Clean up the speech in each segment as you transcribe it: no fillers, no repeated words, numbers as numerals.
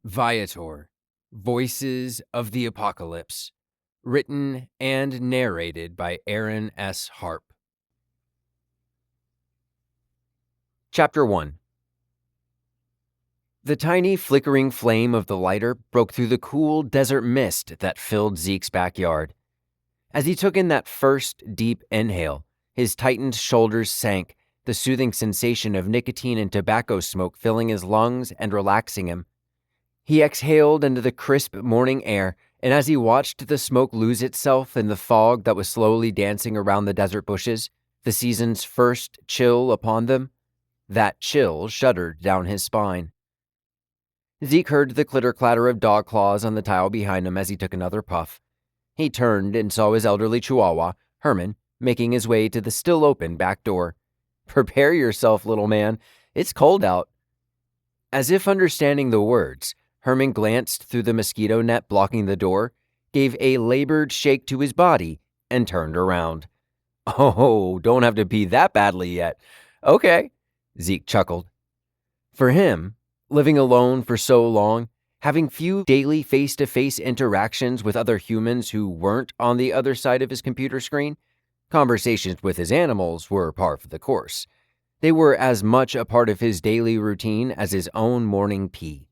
Viator, Voices of the Apocalypse, written and narrated by Aaron S. Harp. Chapter 1. The tiny flickering flame of the lighter broke through the cool desert mist that filled Zeke's backyard. As he took in that first deep inhale, his tightened shoulders sank, the soothing sensation of nicotine and tobacco smoke filling his lungs and relaxing him. He exhaled into the crisp morning air, and as he watched the smoke lose itself in the fog that was slowly dancing around the desert bushes, the season's first chill upon them, that chill shuddered down his spine. Zeke heard the clitter-clatter of dog claws on the tile behind him as he took another puff. He turned and saw his elderly chihuahua, Herman, making his way to the still-open back door. "Prepare yourself, little man. It's cold out." As if understanding the words, Herman glanced through the mosquito net blocking the door, gave a labored shake to his body, and turned around. "Oh, don't have to pee that badly yet. Okay," Zeke chuckled. For him, living alone for so long, having few daily face-to-face interactions with other humans who weren't on the other side of his computer screen, conversations with his animals were par for the course. They were as much a part of his daily routine as his own morning pee.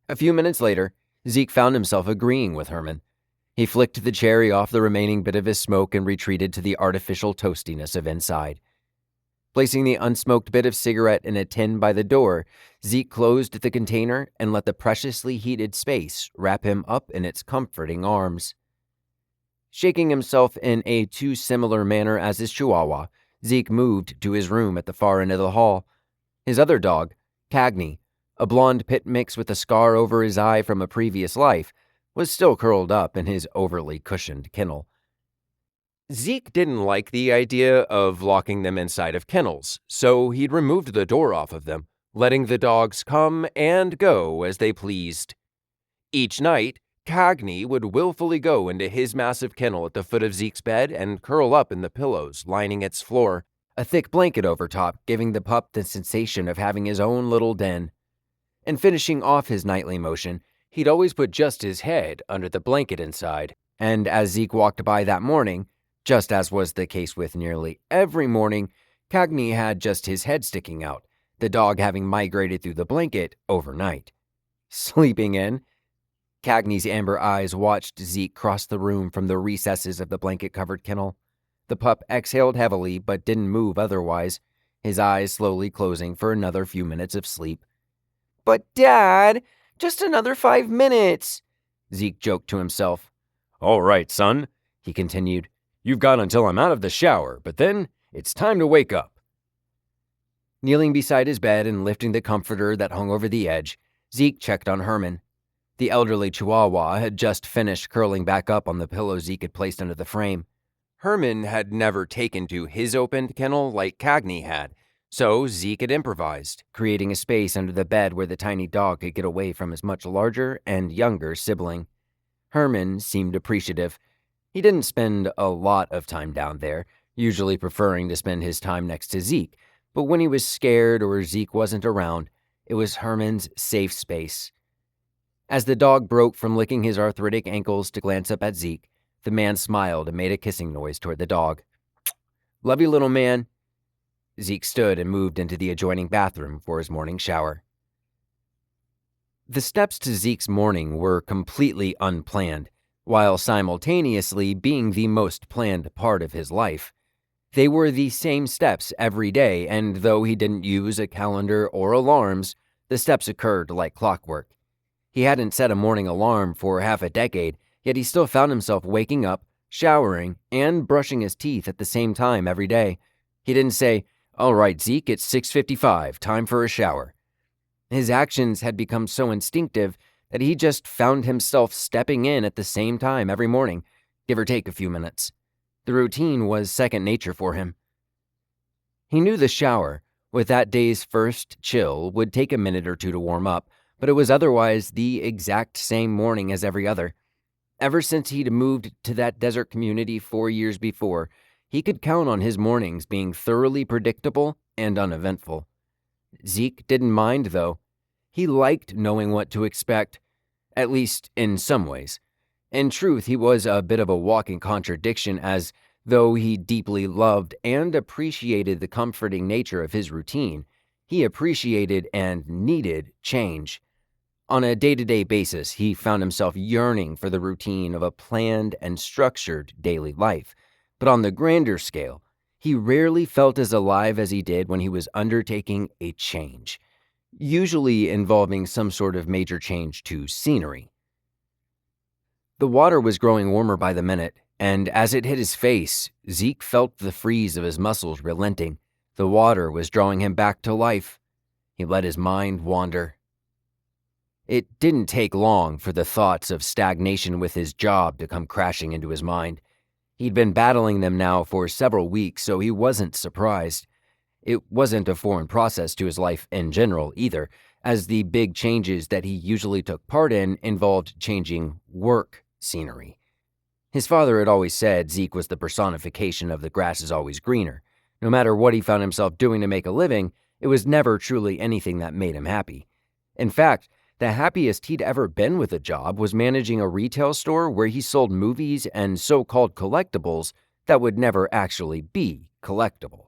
A few minutes later, Zeke found himself agreeing with Herman. He flicked the cherry off the remaining bit of his smoke and retreated to the artificial toastiness of inside. Placing the unsmoked bit of cigarette in a tin by the door, Zeke closed the container and let the preciously heated space wrap him up in its comforting arms. Shaking himself in a too similar manner as his chihuahua, Zeke moved to his room at the far end of the hall. His other dog, Cagney, a blonde pit mix with a scar over his eye from a previous life, was still curled up in his overly cushioned kennel. Zeke didn't like the idea of locking them inside of kennels, so he'd removed the door off of them, letting the dogs come and go as they pleased. Each night, Cagney would willfully go into his massive kennel at the foot of Zeke's bed and curl up in the pillows lining its floor, a thick blanket over top giving the pup the sensation of having his own little den. And finishing off his nightly motion, he'd always put just his head under the blanket inside, and as Zeke walked by that morning, just as was the case with nearly every morning, Cagney had just his head sticking out, the dog having migrated through the blanket overnight. Sleeping in? Cagney's amber eyes watched Zeke cross the room from the recesses of the blanket-covered kennel. The pup exhaled heavily but didn't move otherwise, his eyes slowly closing for another few minutes of sleep. "But, Dad, just another 5 minutes," Zeke joked to himself. "All right, son," he continued. "You've got until I'm out of the shower, but then it's time to wake up." Kneeling beside his bed and lifting the comforter that hung over the edge, Zeke checked on Herman. The elderly chihuahua had just finished curling back up on the pillow Zeke had placed under the frame. Herman had never taken to his opened kennel like Cagney had, so Zeke had improvised, creating a space under the bed where the tiny dog could get away from his much larger and younger sibling. Herman seemed appreciative. He didn't spend a lot of time down there, usually preferring to spend his time next to Zeke, but when he was scared or Zeke wasn't around, it was Herman's safe space. As the dog broke from licking his arthritic ankles to glance up at Zeke, the man smiled and made a kissing noise toward the dog. "Love you, little man." Zeke stood and moved into the adjoining bathroom for his morning shower. The steps to Zeke's morning were completely unplanned, while simultaneously being the most planned part of his life. They were the same steps every day, and though he didn't use a calendar or alarms, the steps occurred like clockwork. He hadn't set a morning alarm for half a decade, yet he still found himself waking up, showering, and brushing his teeth at the same time every day. He didn't say, "All right, Zeke, it's 6:55, time for a shower." His actions had become so instinctive that he just found himself stepping in at the same time every morning, give or take a few minutes. The routine was second nature for him. He knew the shower, with that day's first chill, would take a minute or two to warm up, but it was otherwise the exact same morning as every other. Ever since he'd moved to that desert community 4 years before, he could count on his mornings being thoroughly predictable and uneventful. Zeke didn't mind, though. He liked knowing what to expect, at least in some ways. In truth, he was a bit of a walking contradiction, as though he deeply loved and appreciated the comforting nature of his routine, he appreciated and needed change. On a day-to-day basis, he found himself yearning for the routine of a planned and structured daily life. But on the grander scale, he rarely felt as alive as he did when he was undertaking a change, usually involving some sort of major change to scenery. The water was growing warmer by the minute, and as it hit his face, Zeke felt the freeze of his muscles relenting. The water was drawing him back to life. He let his mind wander. It didn't take long for the thoughts of stagnation with his job to come crashing into his mind. He'd been battling them now for several weeks, so he wasn't surprised. It wasn't a foreign process to his life in general either, as the big changes that he usually took part in involved changing work scenery. His father had always said Zeke was the personification of the grass is always greener. No matter what he found himself doing to make a living, it was never truly anything that made him happy. In fact, the happiest he'd ever been with a job was managing a retail store where he sold movies and so-called collectibles that would never actually be collectible.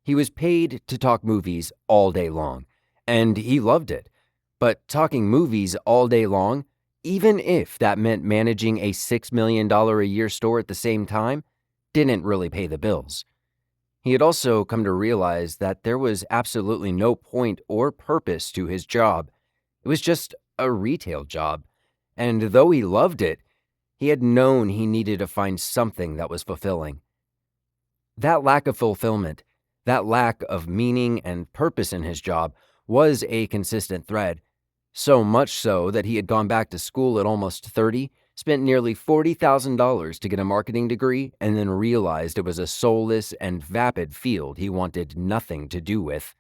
He was paid to talk movies all day long, and he loved it. But talking movies all day long, even if that meant managing a $6 million a year store at the same time, didn't really pay the bills. He had also come to realize that there was absolutely no point or purpose to his job. It was just a retail job, and though he loved it, he had known he needed to find something that was fulfilling. That lack of fulfillment, that lack of meaning and purpose in his job was a consistent thread. So much so that he had gone back to school at almost 30, spent nearly $40,000 to get a marketing degree, and then realized it was a soulless and vapid field he wanted nothing to do with.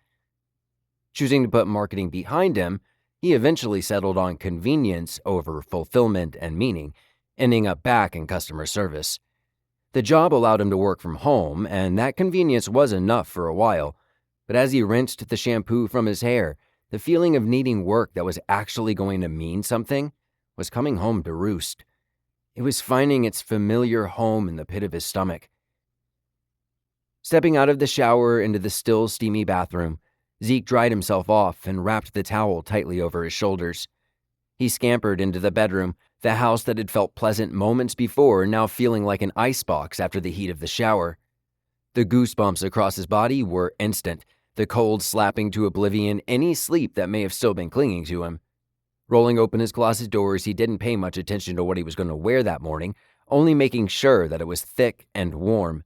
Choosing to put marketing behind him, he eventually settled on convenience over fulfillment and meaning, ending up back in customer service. The job allowed him to work from home, and that convenience was enough for a while. But as he rinsed the shampoo from his hair, the feeling of needing work that was actually going to mean something was coming home to roost. It was finding its familiar home in the pit of his stomach. Stepping out of the shower into the still steamy bathroom, Zeke dried himself off and wrapped the towel tightly over his shoulders. He scampered into the bedroom, the house that had felt pleasant moments before now feeling like an icebox after the heat of the shower. The goosebumps across his body were instant, the cold slapping to oblivion any sleep that may have still been clinging to him. Rolling open his closet doors, he didn't pay much attention to what he was going to wear that morning, only making sure that it was thick and warm.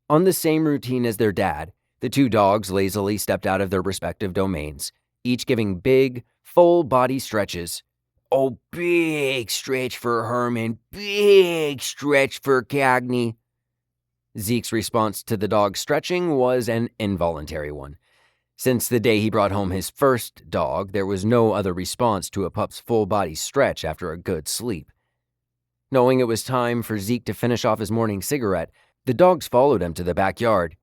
On the same routine as their dad, the two dogs lazily stepped out of their respective domains, each giving big, full-body stretches. Oh, big stretch for Herman, big stretch for Cagney. Zeke's response to the dog's stretching was an involuntary one. Since the day he brought home his first dog, there was no other response to a pup's full-body stretch after a good sleep. Knowing it was time for Zeke to finish off his morning cigarette, the dogs followed him to the backyard.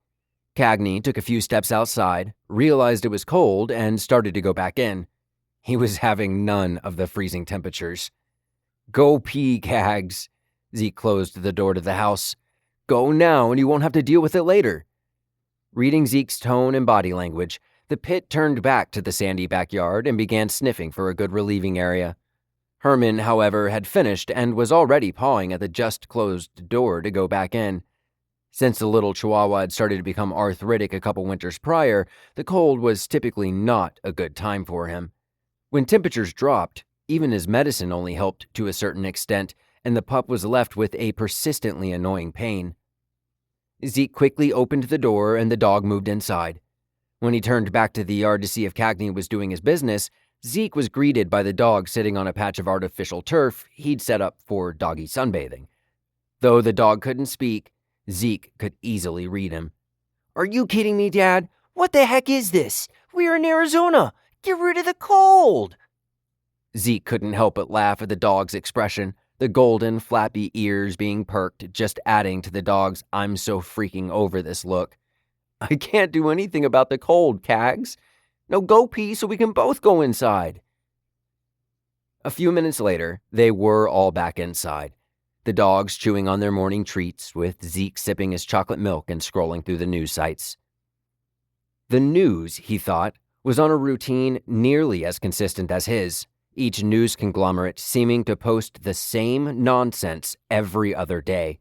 Cagney took a few steps outside, realized it was cold, and started to go back in. He was having none of the freezing temperatures. Go pee, Cags. Zeke closed the door to the house. Go now, and you won't have to deal with it later. Reading Zeke's tone and body language, the pit turned back to the sandy backyard and began sniffing for a good relieving area. Herman, however, had finished and was already pawing at the just-closed door to go back in. Since the little chihuahua had started to become arthritic a couple winters prior, the cold was typically not a good time for him. When temperatures dropped, even his medicine only helped to a certain extent, and the pup was left with a persistently annoying pain. Zeke quickly opened the door and the dog moved inside. When he turned back to the yard to see if Cagney was doing his business, Zeke was greeted by the dog sitting on a patch of artificial turf he'd set up for doggy sunbathing. Though the dog couldn't speak, Zeke could easily read him. Are you kidding me, Dad? What the heck is this? We're in Arizona. Get rid of the cold. Zeke couldn't help but laugh at the dog's expression, the golden, flappy ears being perked, just adding to the dog's I'm so freaking over this look. I can't do anything about the cold, Cags. No, go pee so we can both go inside. A few minutes later, they were all back inside, the dogs chewing on their morning treats, with Zeke sipping his chocolate milk and scrolling through the news sites. The news, he thought, was on a routine nearly as consistent as his, each news conglomerate seeming to post the same nonsense every other day.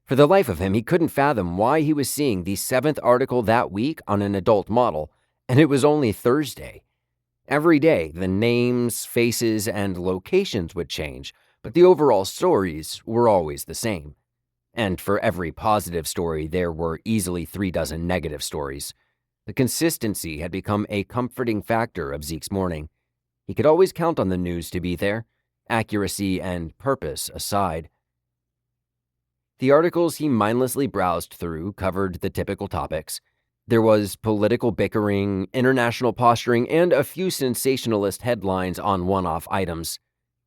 For the life of him, he couldn't fathom why he was seeing the 7th article that week on an adult model, and it was only Thursday. Every day, the names, faces, and locations would change, but the overall stories were always the same. And for every positive story, there were easily 36 negative stories. The consistency had become a comforting factor of Zeke's morning. He could always count on the news to be there, accuracy and purpose aside. The articles he mindlessly browsed through covered the typical topics. There was political bickering, international posturing, and a few sensationalist headlines on one-off items.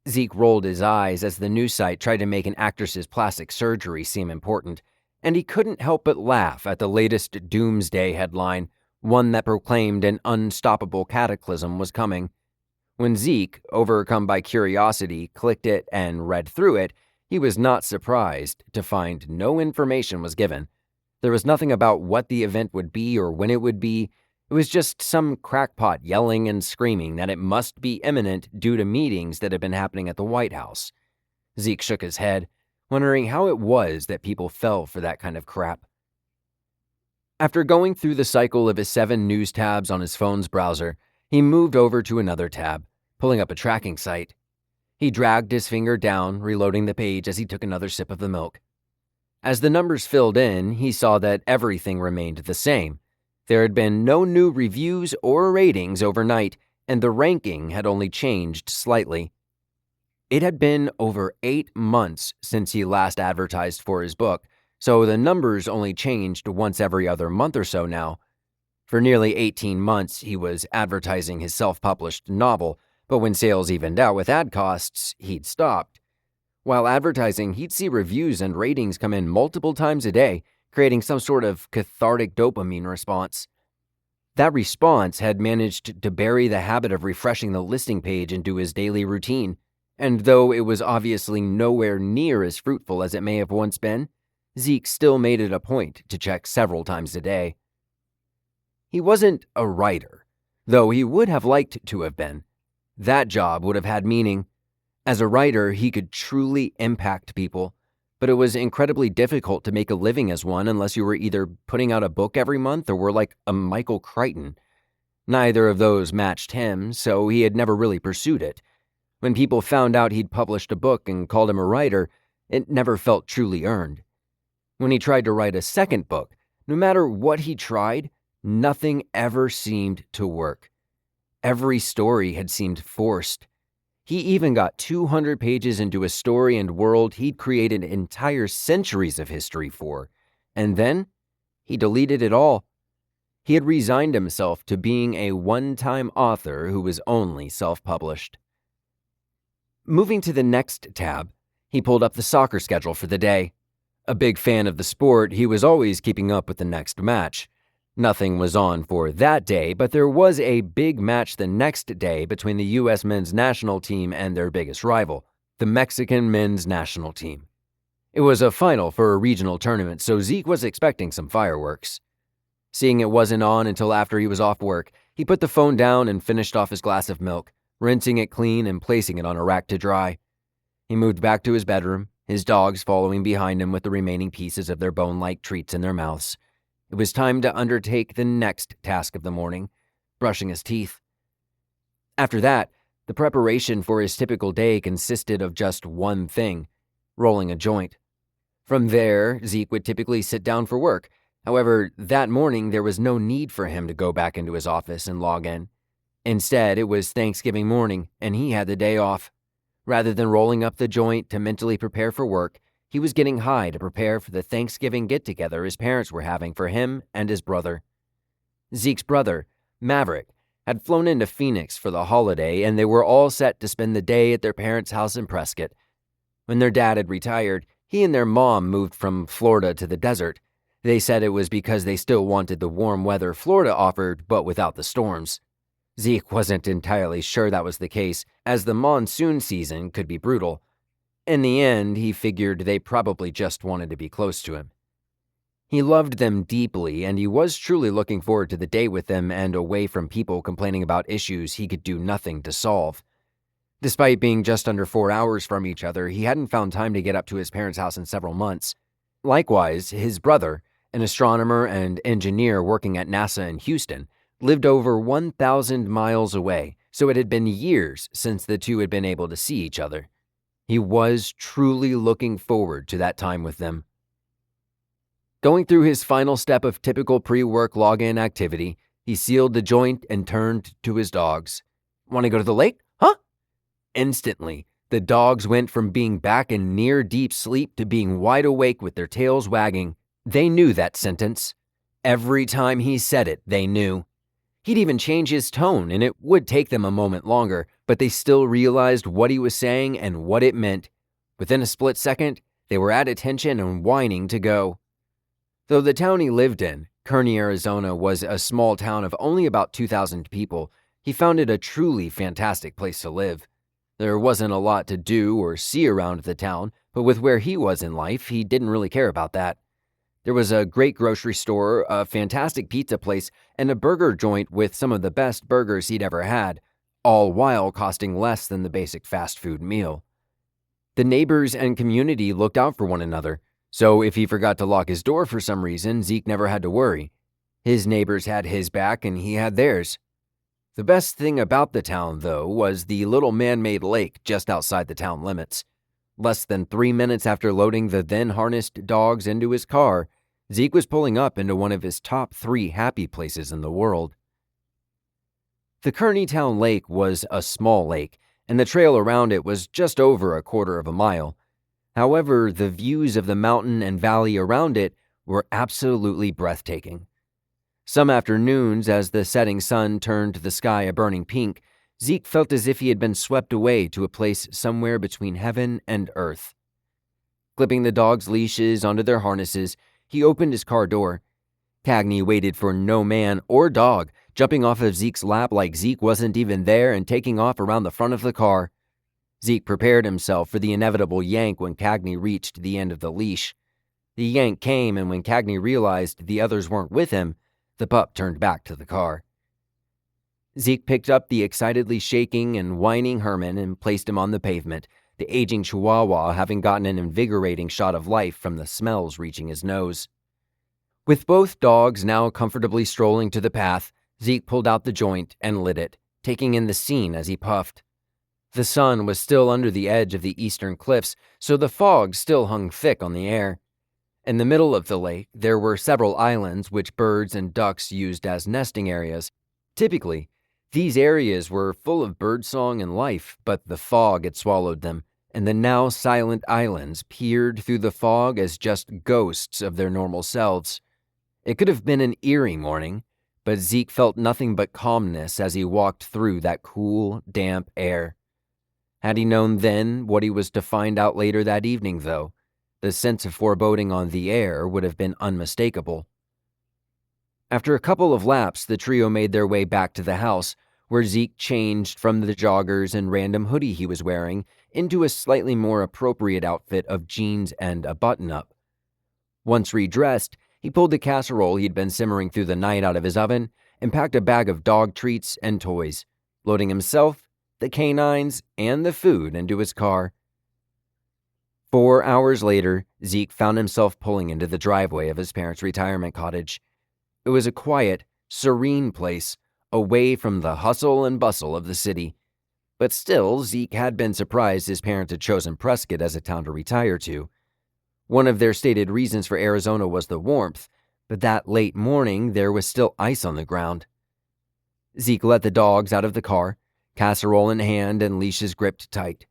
Zeke rolled his eyes as the news site tried to make an actress's plastic surgery seem important, and he couldn't help but laugh at the latest doomsday headline, one that proclaimed an unstoppable cataclysm was coming. When Zeke, overcome by curiosity, clicked it and read through it, he was not surprised to find no information was given. There was nothing about what the event would be or when it would be. It was just some crackpot yelling and screaming that it must be imminent due to meetings that had been happening at the White House. Zeke shook his head, wondering how it was that people fell for that kind of crap. After going through the cycle of his 7 news tabs on his phone's browser, he moved over to another tab, pulling up a tracking site. He dragged his finger down, reloading the page as he took another sip of the milk. As the numbers filled in, he saw that everything remained the same. There had been no new reviews or ratings overnight, and the ranking had only changed slightly. It had been over 8 months since he last advertised for his book, so the numbers only changed once every other month or so now. For nearly 18 months, he was advertising his self-published novel, but when sales evened out with ad costs, he'd stopped. While advertising, he'd see reviews and ratings come in multiple times a day, creating some sort of cathartic dopamine response. That response had managed to bury the habit of refreshing the listing page into his daily routine, and though it was obviously nowhere near as fruitful as it may have once been, Zeke still made it a point to check several times a day. He wasn't a writer, though he would have liked to have been. That job would have had meaning. As a writer, he could truly impact people, but it was incredibly difficult to make a living as one unless you were either putting out a book every month or were like a Michael Crichton. Neither of those matched him, so he had never really pursued it. When people found out he'd published a book and called him a writer, it never felt truly earned. When he tried to write a second book, no matter what he tried, nothing ever seemed to work. Every story had seemed forced. He even got 200 pages into a story and world he'd created entire centuries of history for, and then he deleted it all. He had resigned himself to being a one-time author who was only self-published. Moving to the next tab, he pulled up the soccer schedule for the day. A big fan of the sport, he was always keeping up with the next match. Nothing was on for that day, but there was a big match the next day between the U.S. men's national team and their biggest rival, the Mexican men's national team. It was a final for a regional tournament, so Zeke was expecting some fireworks. Seeing it wasn't on until after he was off work, he put the phone down and finished off his glass of milk, rinsing it clean and placing it on a rack to dry. He moved back to his bedroom, his dogs following behind him with the remaining pieces of their bone-like treats in their mouths. It was time to undertake the next task of the morning, brushing his teeth. After that, the preparation for his typical day consisted of just one thing: rolling a joint. From there, Zeke would typically sit down for work. However, that morning there was no need for him to go back into his office and log in. Instead, it was Thanksgiving morning, and he had the day off. Rather than rolling up the joint to mentally prepare for work, he was getting high to prepare for the Thanksgiving get-together his parents were having for him and his brother. Zeke's brother, Maverick, had flown into Phoenix for the holiday, and they were all set to spend the day at their parents' house in Prescott. When their dad had retired, he and their mom moved from Florida to the desert. They said it was because they still wanted the warm weather Florida offered, but without the storms. Zeke wasn't entirely sure that was the case, as the monsoon season could be brutal. In the end, he figured they probably just wanted to be close to him. He loved them deeply, and he was truly looking forward to the day with them and away from people complaining about issues he could do nothing to solve. Despite being just under 4 hours from each other, he hadn't found time to get up to his parents' house in several months. Likewise, his brother, an astronomer and engineer working at NASA in Houston, lived over 1,000 miles away, so it had been years since the two had been able to see each other. He was truly looking forward to that time with them. Going through his final step of typical pre-work login activity, he sealed the joint and turned to his dogs. "Want to go to the lake? Huh?" Instantly, the dogs went from being back in near deep sleep to being wide awake with their tails wagging. They knew that sentence. Every time he said it, they knew. He'd even change his tone, and it would take them a moment longer, but they still realized what he was saying and what it meant. Within a split second, they were at attention and whining to go. Though the town he lived in, Kearney, Arizona, was a small town of only about 2,000 people, he found it a truly fantastic place to live. There wasn't a lot to do or see around the town, but with where he was in life, he didn't really care about that. There was a great grocery store, a fantastic pizza place, and a burger joint with some of the best burgers he'd ever had, all while costing less than the basic fast food meal. The neighbors and community looked out for one another, so if he forgot to lock his door for some reason, Zeke never had to worry. His neighbors had his back and he had theirs. The best thing about the town, though, was the little man-made lake just outside the town limits. Less than 3 minutes after loading the then-harnessed dogs into his car, Zeke was pulling up into one of his top 3 happy places in the world. The Kearney Town Lake was a small lake, and the trail around it was just over a quarter of a mile. However, the views of the mountain and valley around it were absolutely breathtaking. Some afternoons, as the setting sun turned the sky a burning pink, Zeke felt as if he had been swept away to a place somewhere between heaven and earth. Clipping the dogs' leashes onto their harnesses, he opened his car door. Cagney waited for no man or dog, jumping off of Zeke's lap like Zeke wasn't even there and taking off around the front of the car. Zeke prepared himself for the inevitable yank when Cagney reached the end of the leash. The yank came, and when Cagney realized the others weren't with him, the pup turned back to the car. Zeke picked up the excitedly shaking and whining Herman and placed him on the pavement, the aging Chihuahua having gotten an invigorating shot of life from the smells reaching his nose. With both dogs now comfortably strolling to the path, Zeke pulled out the joint and lit it, taking in the scene as he puffed. The sun was still under the edge of the eastern cliffs, so the fog still hung thick on the air. In the middle of the lake, there were several islands which birds and ducks used as nesting areas. Typically, these areas were full of birdsong and life, but the fog had swallowed them, and the now silent islands peered through the fog as just ghosts of their normal selves. It could have been an eerie morning, but Zeke felt nothing but calmness as he walked through that cool, damp air. Had he known then what he was to find out later that evening, though, the sense of foreboding on the air would have been unmistakable. After a couple of laps, the trio made their way back to the house, where Zeke changed from the joggers and random hoodie he was wearing into a slightly more appropriate outfit of jeans and a button-up. Once redressed, he pulled the casserole he'd been simmering through the night out of his oven and packed a bag of dog treats and toys, loading himself, the canines, and the food into his car. 4 hours later, Zeke found himself pulling into the driveway of his parents' retirement cottage. It was a quiet, serene place, away from the hustle and bustle of the city. But still, Zeke had been surprised his parents had chosen Prescott as a town to retire to. One of their stated reasons for Arizona was the warmth, but that late morning there was still ice on the ground. Zeke let the dogs out of the car, casserole in hand and leashes gripped tight.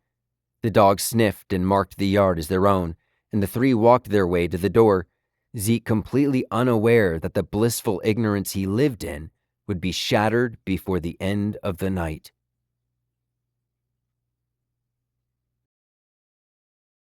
The dogs sniffed and marked the yard as their own, and the 3 walked their way to the door, Zeke completely unaware that the blissful ignorance he lived in would be shattered before the end of the night.